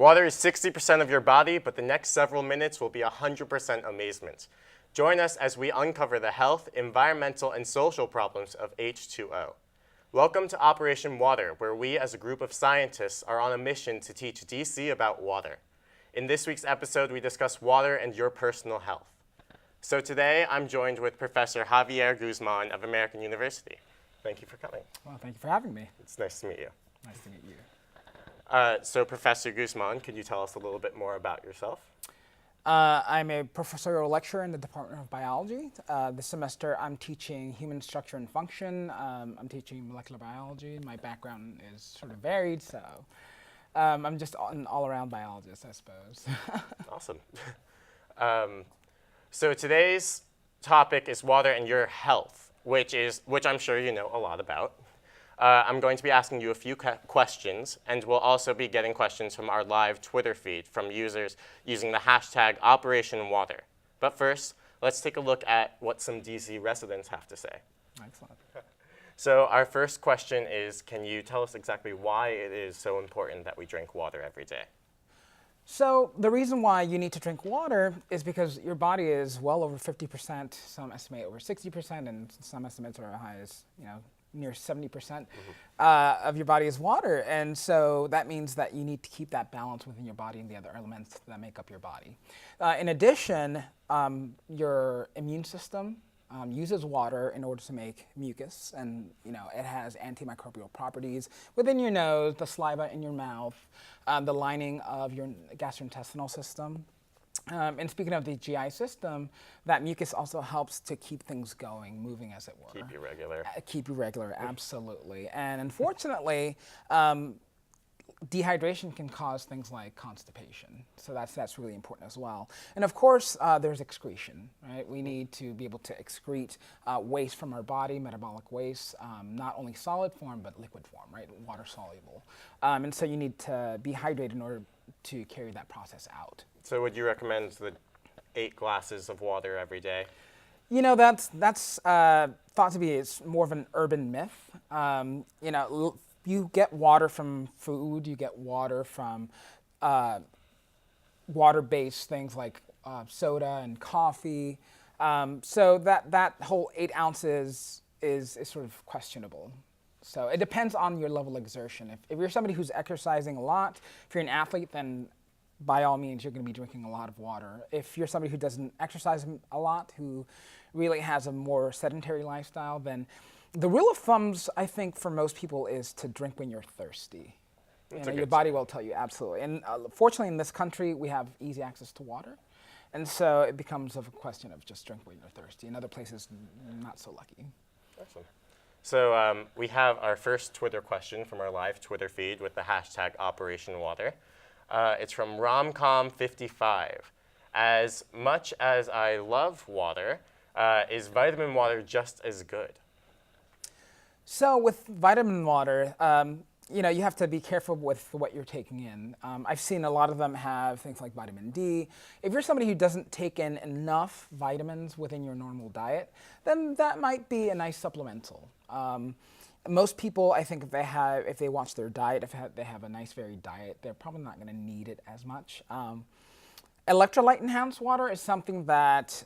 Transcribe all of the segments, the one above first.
Water is 60% of your body, but the next several minutes will be 100% amazement. Join us as we uncover the health, environmental, and social problems of H2O. Welcome to Operation Water, where we as a group of scientists are on a mission to teach DC about water. In this week's episode, we discuss water and your personal health. So today, I'm joined with Professor Javier Guzman of American University. Thank you for coming. Well, thank you for having me. It's nice to meet you. Nice to meet you. So Professor Guzman, could you tell us a little bit more about yourself? I'm a professorial lecturer in the Department of Biology. This semester, I'm teaching human structure and function. I'm teaching molecular biology. My background is sort of varied, so I'm just an all-around biologist, I suppose. Awesome. So today's topic is water and your health, which I'm sure you know a lot about. I'm going to be asking you a few questions, and we'll also be getting questions from our live Twitter feed from users using the hashtag #OperationWater. But first, let's take a look at what some DC residents have to say. Excellent. So our first question is, can you tell us exactly why it is so important that we drink water every day? So the reason why you need to drink water is because your body is well over 50%, some estimate over 60%, and some estimates are as high as, near 70% of your body is water. And so that means that you need to keep that balance within your body and the other elements that make up your body. In addition, your immune system uses water in order to make mucus, and it has antimicrobial properties within your nose, the saliva in your mouth, the lining of your gastrointestinal system. And speaking of the GI system, that mucus also helps to keep things going, moving as it were. Keep you regular. Keep you regular, absolutely. And unfortunately, dehydration can cause things like constipation. So that's really important as well. And of course, there's excretion, right? We need to be able to excrete waste from our body, metabolic waste, not only solid form, but liquid form, right? Water soluble. And so you need to be hydrated in order to carry that process out. So would you recommend the 8 glasses of water every day? That's thought to be more of an urban myth. You get water from food, you get water from water-based things like soda and coffee. So that whole 8 ounces is sort of questionable. So it depends on your level of exertion. If you're somebody who's exercising a lot, if you're an athlete, then by all means, you're going to be drinking a lot of water. If you're somebody who doesn't exercise a lot, who really has a more sedentary lifestyle, then the rule of thumbs, I think, for most people is to drink when you're thirsty. Your body will tell you, absolutely. And fortunately, in this country, we have easy access to water. And so it becomes a question of just drink when you're thirsty. In other places, not so lucky. Awesome. So we have our first Twitter question from our live Twitter feed with the hashtag #OperationWater. It's from Romcom55. As much as I love water, is vitamin water just as good? So with vitamin water, you have to be careful with what you're taking in. I've seen a lot of them have things like vitamin D. If you're somebody who doesn't take in enough vitamins within your normal diet, then that might be a nice supplemental. Most people, I think, if they watch their diet, if they have a nice varied diet, they're probably not going to need it as much. Electrolyte enhanced water is something that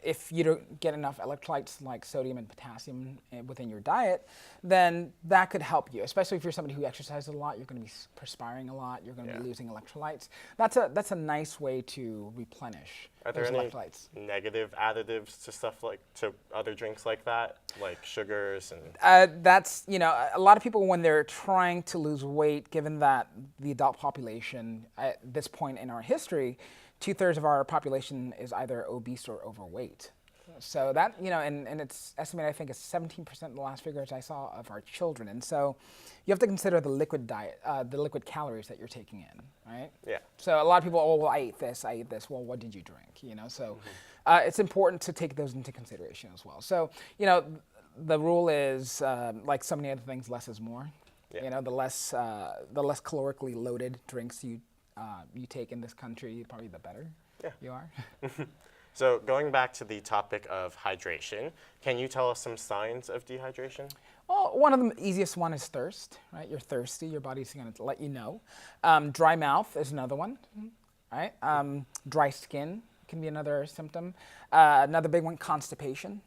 if you don't get enough electrolytes like sodium and potassium within your diet, then that could help you. Especially if you're somebody who exercises a lot, you're going to be perspiring a lot, you're going to be losing electrolytes. That's a nice way to replenish those electrolytes. Are there any negative additives to stuff to other drinks like that, like sugars and? That's a lot of people when they're trying to lose weight, given that the adult population at this point in our history, 2/3 of our population is either obese or overweight. So that, and it's estimated, I think, it's 17% the last figures I saw of our children. And so you have to consider the liquid diet, the liquid calories that you're taking in, right? Yeah. So a lot of people, I ate this. Well, what did you drink? So it's important to take those into consideration as well. So, the rule is, like so many other things, less is more. Yeah. The less calorically loaded drinks you take in this country, probably the better you are. So going back to the topic of hydration, can you tell us some signs of dehydration? Well, one of the easiest one is thirst, right? You're thirsty, your body's going to let you know. Dry mouth is another one, right? Dry skin can be another symptom. Another big one, constipation.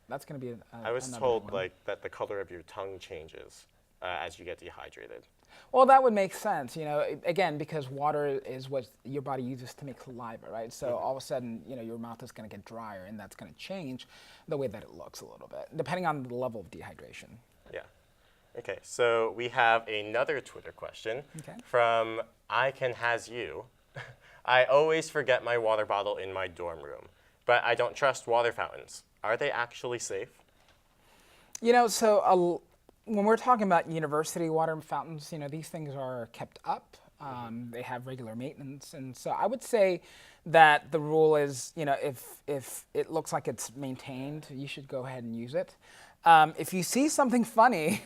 That's going to be I was another told big one. that the color of your tongue changes as you get dehydrated. Well, that would make sense, again, because water is what your body uses to make saliva, right? So all of a sudden, your mouth is going to get drier, and that's going to change the way that it looks a little bit, depending on the level of dehydration. Yeah. Okay, so we have another Twitter question from I Can Has You. I always forget my water bottle in my dorm room, but I don't trust water fountains. Are they actually safe? When we're talking about university water fountains, these things are kept up. They have regular maintenance. And so I would say that the rule is, if it looks like it's maintained, you should go ahead and use it. If you see something funny,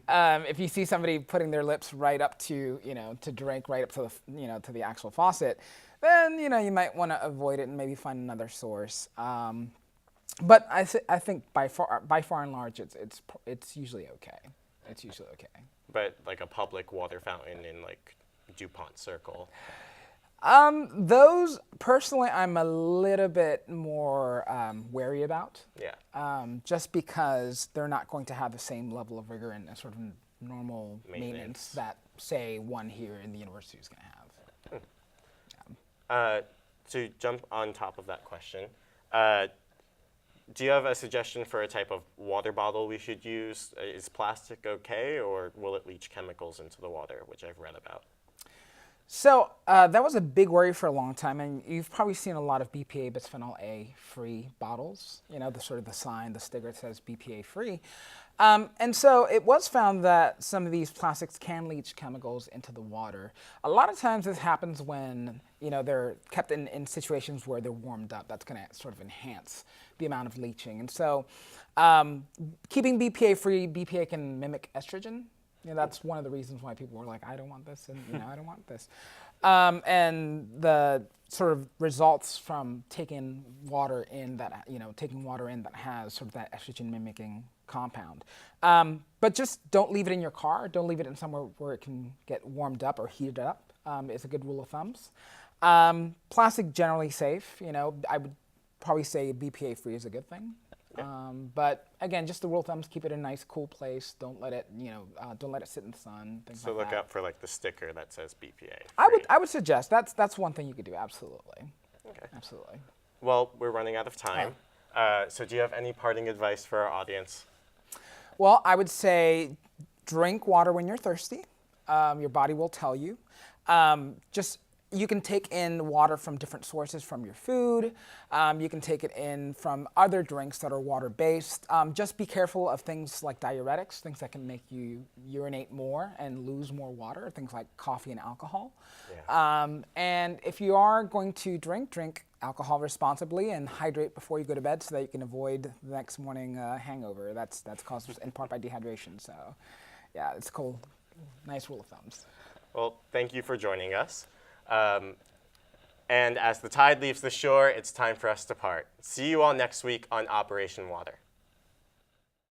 if you see somebody putting their lips right up to, to drink right up to the, to the actual faucet, then, you might want to avoid it and maybe find another source. But I think by far and large, it's usually okay. It's usually okay. But like a public water fountain in like DuPont Circle. Those personally, I'm a little bit more wary about. Yeah. Just because they're not going to have the same level of rigor and sort of normal maintenance that, say, one here in the university is going to have. To jump on top of that question, do you have a suggestion for a type of water bottle we should use? Is plastic okay, or will it leach chemicals into the water, which I've read about? So that was a big worry for a long time, and you've probably seen a lot of BPA bisphenol A free bottles. The sign, the sticker that says BPA free. And so it was found that some of these plastics can leach chemicals into the water. A lot of times this happens when they're kept in situations where they're warmed up. That's going to sort of enhance the amount of leaching. And so keeping BPA free, BPA can mimic estrogen. That's one of the reasons why people were like, I don't want this, and I don't want this. And the sort of results from taking water in that has sort of that estrogen mimicking compound. But just don't leave it in your car. Don't leave it in somewhere where it can get warmed up or heated up. It's a good rule of thumbs. Plastic generally safe. I would probably say BPA free is a good thing. Yeah. But again, just the rule of thumbs: keep it in a nice, cool place. Don't let it, don't let it sit in the sun. Things so like look out for like the sticker that says BPA. I would suggest that's one thing you could do. Absolutely. Okay. Absolutely. Well, we're running out of time. So do you have any parting advice for our audience? Well, I would say drink water when you're thirsty. Your body will tell you. You can take in water from different sources from your food. You can take it in from other drinks that are water-based. Just be careful of things like diuretics, things that can make you urinate more and lose more water, things like coffee and alcohol. Yeah. And if you are going to drink alcohol responsibly and hydrate before you go to bed so that you can avoid the next morning hangover. That's caused in part by dehydration. So yeah, it's cool. Nice rule of thumbs. Well, thank you for joining us. And as the tide leaves the shore, it's time for us to part. See you all next week on Operation Water.